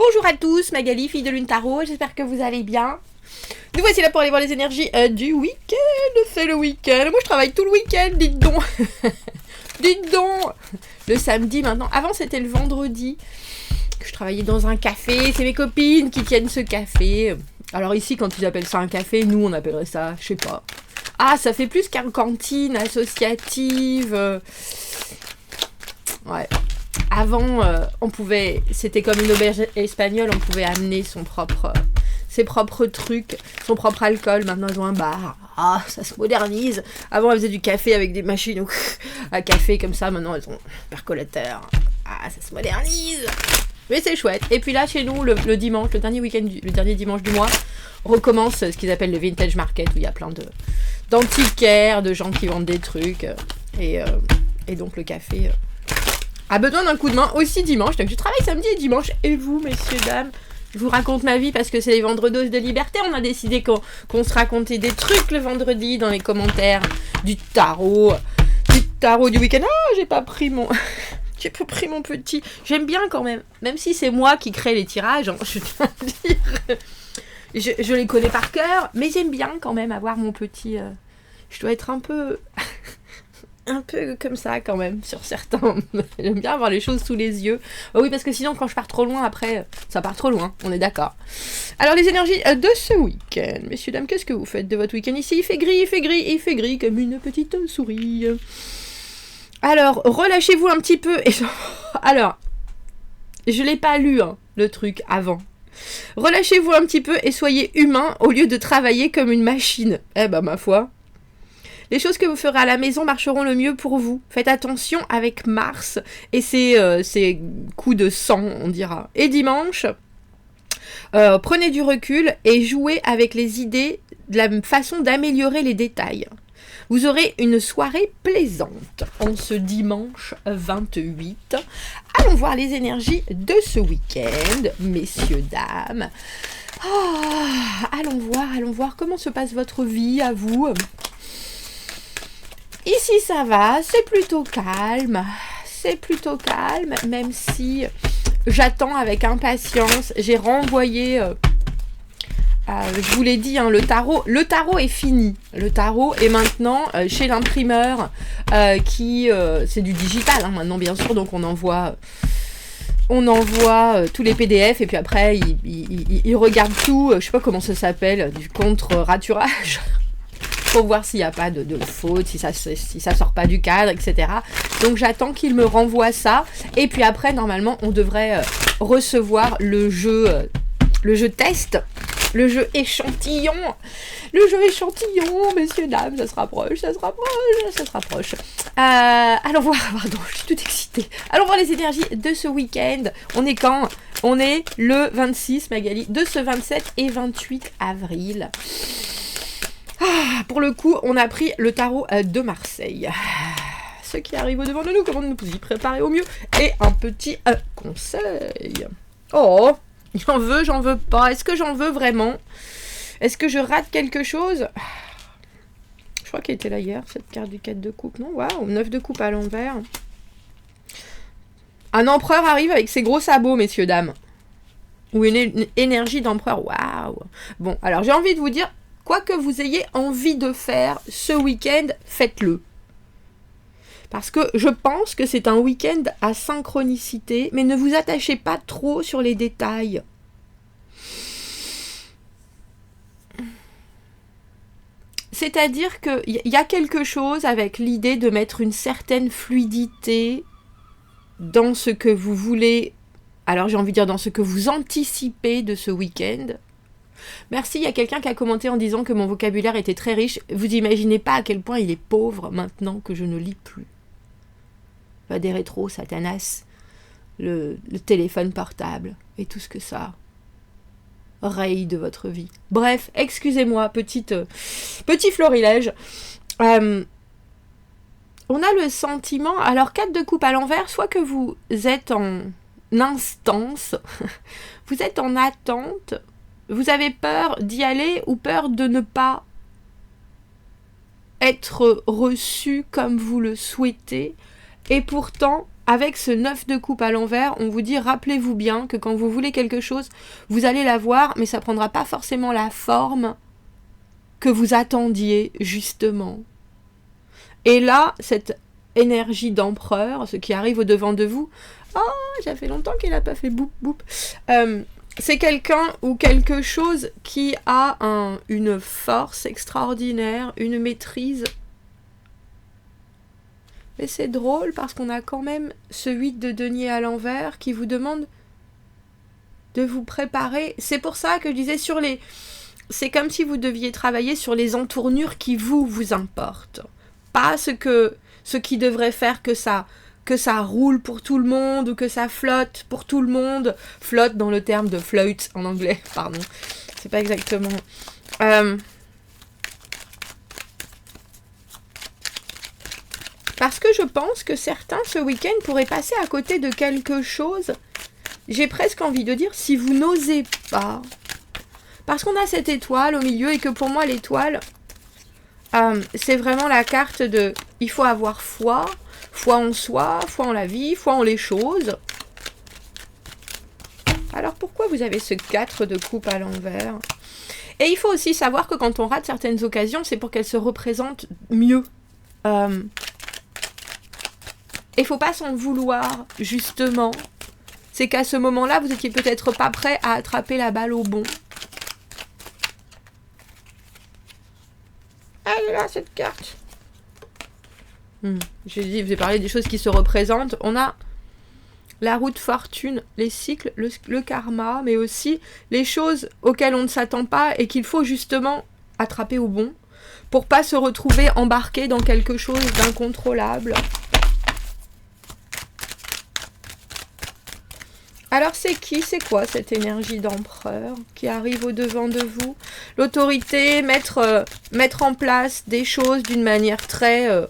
Bonjour à tous, Magali, fille de Lune Tarot, j'espère que vous allez bien. Nous voici là pour aller voir les énergies du week-end, c'est le week-end. Moi je travaille tout le week-end, dites donc. Dites donc. Le samedi maintenant, avant c'était le vendredi, que je travaillais dans un café, c'est mes copines qui tiennent ce café. Alors ici quand ils appellent ça un café, nous on appellerait ça, je sais pas. Ah, ça fait plus qu'une cantine associative. Ouais. Avant, on pouvait, c'était comme une auberge espagnole, on pouvait amener ses propres trucs, son propre alcool. Maintenant, ils ont un bar. Ah, ça se modernise. Avant, elles faisaient du café avec des machines à café comme ça. Maintenant, elles ont un percolateur. Ah, ça se modernise. Mais c'est chouette. Et puis là, chez nous, le dimanche, le dernier dimanche du mois, on recommence ce qu'ils appellent le vintage market, où il y a plein d'antiquaires, de gens qui vendent des trucs. Et donc, le café... a besoin d'un coup de main aussi dimanche, donc je travaille samedi et dimanche. Et vous, messieurs, dames, je vous raconte ma vie parce que c'est les vendredoses de liberté. On a décidé qu'on se racontait des trucs le vendredi dans les commentaires du tarot du week-end. Ah, j'ai pas pris mon petit. J'aime bien quand même si c'est moi qui crée les tirages, hein, je dois dire. Je les connais par cœur, mais j'aime bien quand même avoir mon petit... Je dois être un peu comme ça quand même sur certains. J'aime bien avoir les choses sous les yeux. Oui, parce que sinon quand je pars trop loin après, ça part trop loin, on est d'accord. Alors les énergies de ce week-end, messieurs, dames, qu'est-ce que vous faites de votre week-end ici? Il fait gris comme une petite souris. Alors, relâchez-vous un petit peu. Alors, je l'ai pas lu, hein, le truc avant. Relâchez-vous un petit peu et soyez humain au lieu de travailler comme une machine. Eh ben, ma foi. Les choses que vous ferez à la maison marcheront le mieux pour vous. Faites attention avec Mars et ses coups de sang, on dira. Et dimanche, prenez du recul et jouez avec les idées de la façon d'améliorer les détails. Vous aurez une soirée plaisante en ce dimanche 28. Allons voir les énergies de ce week-end, messieurs, dames. Allons voir comment se passe votre vie à vous. Ici ça va, c'est plutôt calme, même si j'attends avec impatience. J'ai renvoyé, je vous l'ai dit, hein, le tarot est fini. Le tarot est maintenant chez l'imprimeur, c'est du digital, hein, maintenant bien sûr, donc on envoie tous les PDF et puis après il regarde tout, je sais pas comment ça s'appelle, du contre-raturage. Pour voir s'il n'y a pas de faute, si ça sort pas du cadre, etc. Donc j'attends qu'il me renvoie ça. Et puis après, normalement, on devrait recevoir le jeu test, le jeu échantillon. Le jeu échantillon, messieurs, dames, ça se rapproche. Allons voir, pardon, je suis toute excitée. Allons voir les énergies de ce week-end. On est quand? On est le 26, Magali, de ce 27 et 28 avril. Pour le coup, on a pris le tarot de Marseille. Ce qui arrive au-devant de nous, comment nous y préparer au mieux. Et un petit conseil. Oh, j'en veux pas. Est-ce que j'en veux vraiment? Est-ce que je rate quelque chose? Je crois qu'elle était là hier, cette carte du 4 de coupe. Non, waouh, 9 de coupe à l'envers. Un empereur arrive avec ses gros sabots, messieurs, dames. Ou une énergie d'empereur. Waouh. Bon, alors j'ai envie de vous dire, quoi que vous ayez envie de faire ce week-end, faites-le. Parce que je pense que c'est un week-end à synchronicité, mais ne vous attachez pas trop sur les détails. C'est-à-dire qu'il y a quelque chose avec l'idée de mettre une certaine fluidité dans ce que vous voulez, alors j'ai envie de dire dans ce que vous anticipez de ce week-end. Merci, il y a quelqu'un qui a commenté en disant que mon vocabulaire était très riche. Vous imaginez pas à quel point il est pauvre maintenant que je ne lis plus. Pas des rétros, Satanas, le téléphone portable et tout ce que ça raye de votre vie. Bref, excusez-moi, petit florilège. On a le sentiment, alors 4 de coupe à l'envers, soit que vous êtes en instance, vous êtes en attente, vous avez peur d'y aller ou peur de ne pas être reçu comme vous le souhaitez. Et pourtant, avec ce 9 de coupe à l'envers, on vous dit, rappelez-vous bien que quand vous voulez quelque chose, vous allez l'avoir, mais ça ne prendra pas forcément la forme que vous attendiez, justement. Et là, cette énergie d'empereur, ce qui arrive au-devant de vous, oh, ça fait longtemps qu'elle n'a pas fait boum boum. C'est quelqu'un ou quelque chose qui a une force extraordinaire, une maîtrise. Et c'est drôle parce qu'on a quand même ce 8 de denier à l'envers qui vous demande de vous préparer. C'est pour ça que je disais c'est comme si vous deviez travailler sur les entournures qui vous importent. Pas ce qui devrait faire que ça roule pour tout le monde ou que ça flotte pour tout le monde. Flotte dans le terme de float en anglais, pardon. C'est pas exactement... Parce que je pense que certains, ce week-end, pourraient passer à côté de quelque chose. J'ai presque envie de dire, si vous n'osez pas. Parce qu'on a cette étoile au milieu et que pour moi, l'étoile, c'est vraiment la carte de... Il faut avoir foi. Foi en soi, foi en la vie, foi en les choses. Alors pourquoi vous avez ce 4 de coupe à l'envers? Et il faut aussi savoir que quand on rate certaines occasions, c'est pour qu'elles se représentent mieux. Et il ne faut pas s'en vouloir, justement. C'est qu'à ce moment-là, vous n'étiez peut-être pas prêt à attraper la balle au bon. Elle est là, cette carte. Je vous ai parlé des choses qui se représentent. On a la route fortune, les cycles, le karma, mais aussi les choses auxquelles on ne s'attend pas et qu'il faut justement attraper au bon pour pas se retrouver embarqué dans quelque chose d'incontrôlable. Alors c'est quoi cette énergie d'empereur qui arrive au-devant de vous? L'autorité, mettre en place des choses d'une manière très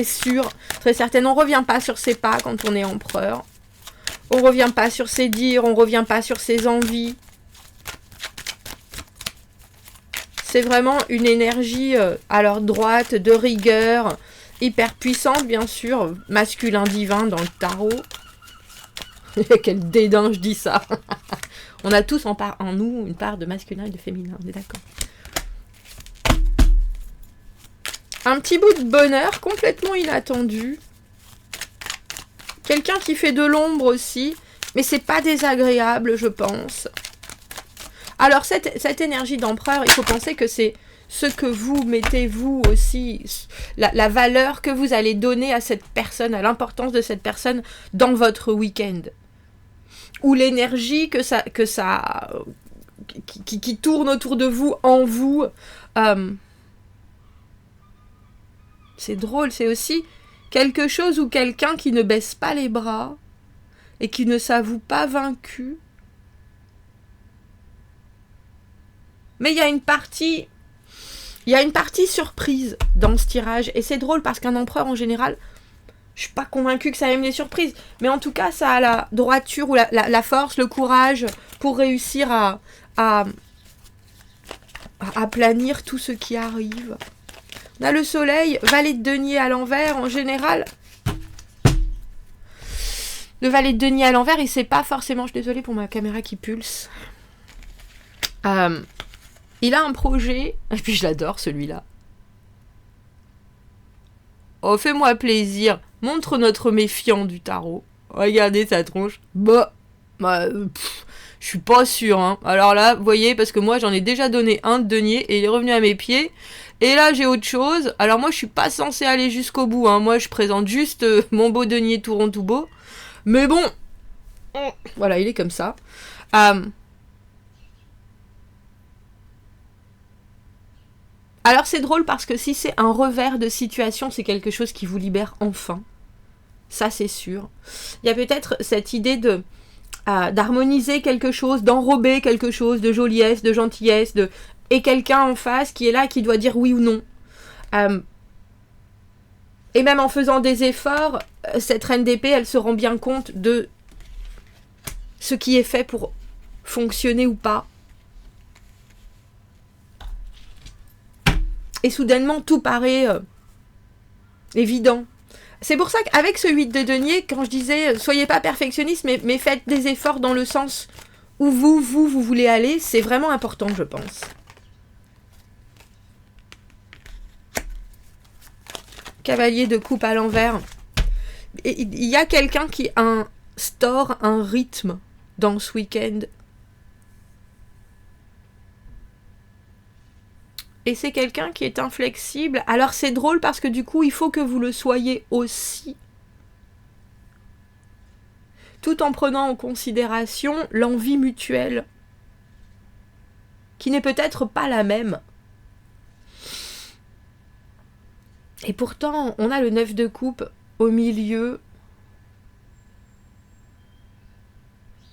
sûre, très certaine. On ne revient pas sur ses pas quand on est empereur. On ne revient pas sur ses dires, on ne revient pas sur ses envies. C'est vraiment une énergie à leur droite, de rigueur, hyper puissante bien sûr, masculin divin dans le tarot. Quel dédain, je dis ça. On a tous en nous une part de masculin et de féminin, on est d'accord. Un petit bout de bonheur complètement inattendu. Quelqu'un qui fait de l'ombre aussi, mais c'est pas désagréable, je pense. Alors cette énergie d'empereur, il faut penser que c'est ce que vous mettez vous aussi, la valeur que vous allez donner à cette personne, à l'importance de cette personne dans votre week-end. Ou l'énergie qui tourne autour de vous, en vous. C'est drôle, c'est aussi quelque chose ou quelqu'un qui ne baisse pas les bras et qui ne s'avoue pas vaincu. Mais il y a une partie surprise dans ce tirage. Et c'est drôle parce qu'un empereur en général, je suis pas convaincue que ça aime les surprises. Mais en tout cas, ça a la droiture ou la force, le courage pour réussir à planir tout ce qui arrive. On a le soleil, valet de denier à l'envers, en général. Le valet de denier à l'envers, il sait pas forcément, je suis désolée pour ma caméra qui pulse. Il a un projet, et puis je l'adore celui-là. Oh, fais-moi plaisir, montre notre méfiant du tarot. Regardez sa tronche. Je suis pas sûre, hein. Alors là, vous voyez, parce que moi j'en ai déjà donné un de denier et il est revenu à mes pieds. Et là j'ai autre chose. Alors moi je suis pas censée aller jusqu'au bout, hein. Moi je présente juste mon beau denier tout rond tout beau. Mais bon, voilà, il est comme ça. Alors c'est drôle parce que si c'est un revers de situation, c'est quelque chose qui vous libère enfin. Ça c'est sûr. Il y a peut-être cette idée d'harmoniser quelque chose, d'enrober quelque chose, de joliesse, de gentillesse, et quelqu'un en face qui est là, qui doit dire oui ou non. Et même en faisant des efforts, cette reine d'épée, elle se rend bien compte de ce qui est fait pour fonctionner ou pas. Et soudainement, tout paraît évident. C'est pour ça qu'avec ce 8 de denier, quand je disais soyez pas perfectionniste, mais faites des efforts dans le sens où vous voulez aller, c'est vraiment important, je pense. Cavalier de coupe à l'envers. Il y a quelqu'un qui instaure un rythme dans ce week-end. Et c'est quelqu'un qui est inflexible. Alors c'est drôle parce que du coup, il faut que vous le soyez aussi. Tout en prenant en considération l'envie mutuelle, qui n'est peut-être pas la même. Et pourtant, on a le 9 de coupe au milieu.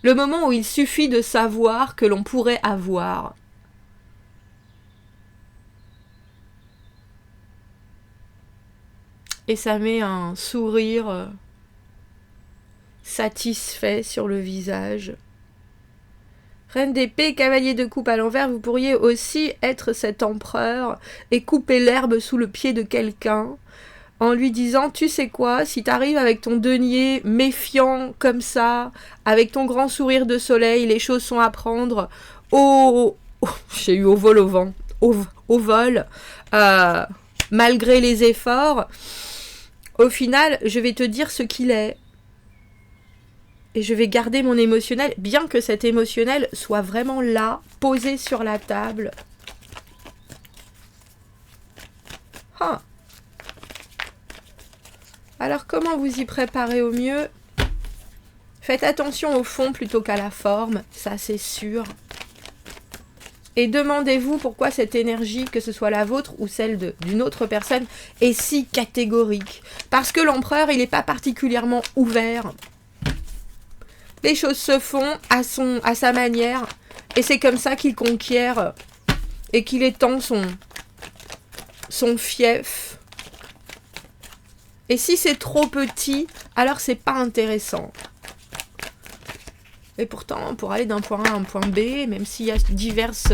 Le moment où il suffit de savoir que l'on pourrait avoir. Et ça met un sourire satisfait sur le visage. Reine d'épée, cavalier de coupe à l'envers, vous pourriez aussi être cet empereur et couper l'herbe sous le pied de quelqu'un en lui disant, tu sais quoi, si t'arrives avec ton denier méfiant comme ça, avec ton grand sourire de soleil, les choses sont à prendre j'ai eu au vol au vent, au vol, malgré les efforts, au final, je vais te dire ce qu'il est. Et je vais garder mon émotionnel, bien que cet émotionnel soit vraiment là, posé sur la table. Ah. Alors, comment vous y préparez au mieux? Faites attention au fond plutôt qu'à la forme, ça c'est sûr. Et demandez-vous pourquoi cette énergie, que ce soit la vôtre ou celle d'une autre personne, est si catégorique. Parce que l'empereur, il n'est pas particulièrement ouvert. Les choses se font à sa manière, et c'est comme ça qu'il conquiert et qu'il étend son fief. Et si c'est trop petit, alors c'est pas intéressant. Et pourtant, pour aller d'un point A à un point B, même s'il y a diverses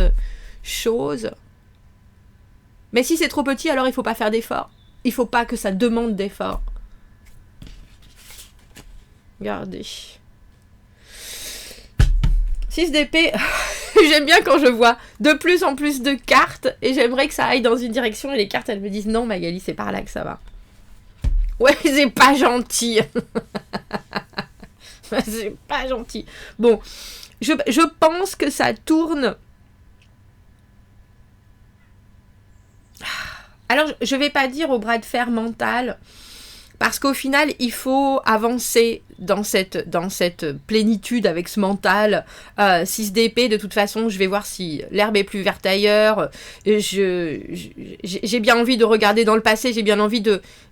choses, mais si c'est trop petit, alors il faut pas faire d'efforts. Il faut pas que ça demande d'efforts. Regardez. 6 d'épée, j'aime bien quand je vois de plus en plus de cartes et j'aimerais que ça aille dans une direction et les cartes elles me disent non Magali, c'est par là que ça va. Ouais, c'est pas gentil. C'est pas gentil. Bon, je pense que ça tourne. Alors, je vais pas dire au bras de fer mental, parce qu'au final, il faut avancer dans cette plénitude avec ce mental. 6 d'épée, de toute façon, je vais voir si l'herbe est plus verte ailleurs. J'ai bien envie de regarder dans le passé, j'ai bien envie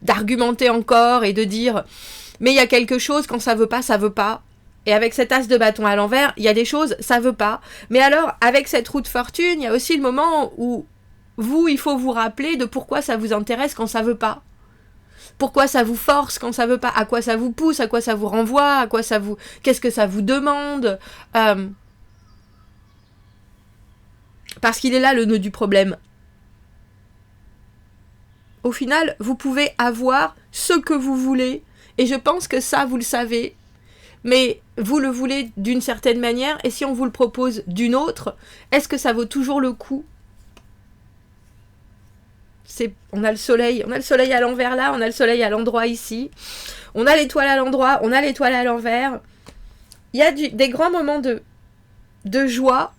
d'argumenter encore et de dire... Mais il y a quelque chose, quand ça veut pas, ça veut pas. Et avec cet as de bâton à l'envers, il y a des choses, ça veut pas. Mais alors, avec cette roue de fortune, il y a aussi le moment où il faut vous rappeler de pourquoi ça vous intéresse quand ça veut pas. Pourquoi ça vous force quand ça veut pas. À quoi ça vous pousse, à quoi ça vous renvoie, à quoi ça vous... Qu'est-ce que ça vous demande Parce qu'il est là le nœud du problème. Au final, vous pouvez avoir ce que vous voulez. Et je pense que ça, vous le savez, mais vous le voulez d'une certaine manière, et si on vous le propose d'une autre, est-ce que ça vaut toujours le coup ? On a le soleil à l'envers là, on a le soleil à l'endroit ici, on a l'étoile à l'endroit, on a l'étoile à l'envers. Il y a des grands moments de joie,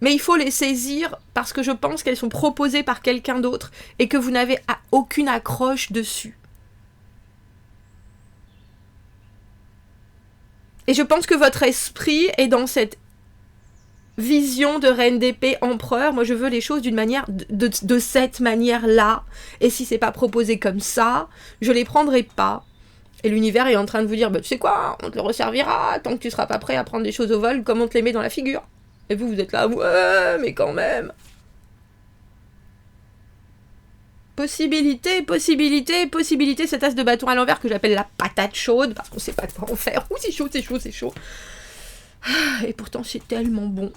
mais il faut les saisir parce que je pense qu'elles sont proposées par quelqu'un d'autre et que vous n'avez aucune accroche dessus. Et je pense que votre esprit est dans cette vision de reine d'épée empereur. Moi, je veux les choses d'une manière, de cette manière-là. Et si c'est pas proposé comme ça, je les prendrai pas. Et l'univers est en train de vous dire, bah, tu sais quoi, on te le resservira tant que tu seras pas prêt à prendre des choses au vol comme on te les met dans la figure. Et vous êtes là, ouais, mais quand même. Possibilité, cet as de bâton à l'envers que j'appelle la patate chaude, parce qu'on sait pas quoi en faire. Ouh, c'est chaud. Et pourtant, c'est tellement bon.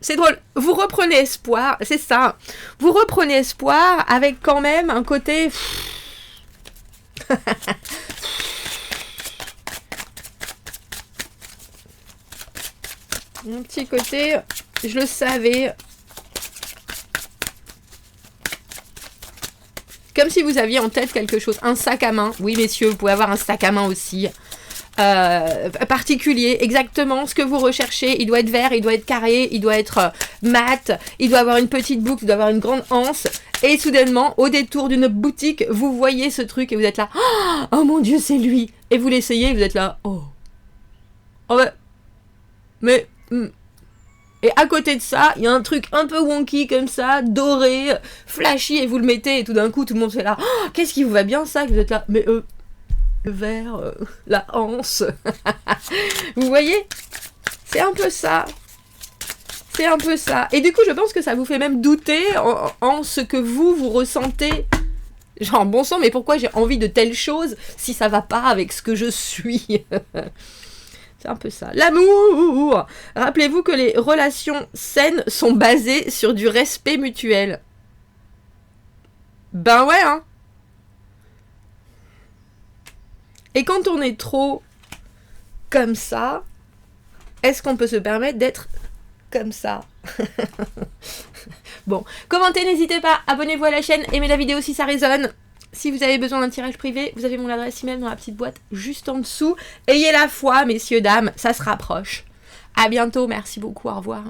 c'est drôle. Vous reprenez espoir, c'est ça. Vous reprenez espoir avec quand même un côté... Un petit côté, je le savais. Comme si vous aviez en tête quelque chose. Un sac à main. Oui, messieurs, vous pouvez avoir un sac à main aussi. Particulier, exactement ce que vous recherchez. Il doit être vert, il doit être carré, il doit être mat, il doit avoir une petite boucle, il doit avoir une grande anse. Et soudainement, au détour d'une boutique, vous voyez ce truc et vous êtes là. Oh mon Dieu, c'est lui. Et vous l'essayez et vous êtes là. Oh. Oh ouais. Mais... Et à côté de ça, il y a un truc un peu wonky comme ça, doré, flashy, et vous le mettez, et tout d'un coup, tout le monde fait là. Oh, qu'est-ce qui vous va bien ça? Que vous êtes là. Mais le vert, la anse. Vous voyez? C'est un peu ça. C'est un peu ça. Et du coup, je pense que ça vous fait même douter en ce que vous ressentez. Genre, bon sang, mais pourquoi j'ai envie de telle chose si ça va pas avec ce que je suis? C'est un peu ça. L'amour! Rappelez-vous que les relations saines sont basées sur du respect mutuel. Ben ouais, hein. Et quand on est trop comme ça, est-ce qu'on peut se permettre d'être comme ça? Bon, commentez, n'hésitez pas, abonnez-vous à la chaîne, aimez la vidéo si ça résonne. Si vous avez besoin d'un tirage privé, vous avez mon adresse email dans la petite boîte juste en dessous. Ayez la foi, messieurs, dames, ça se rapproche. À bientôt, merci beaucoup, au revoir.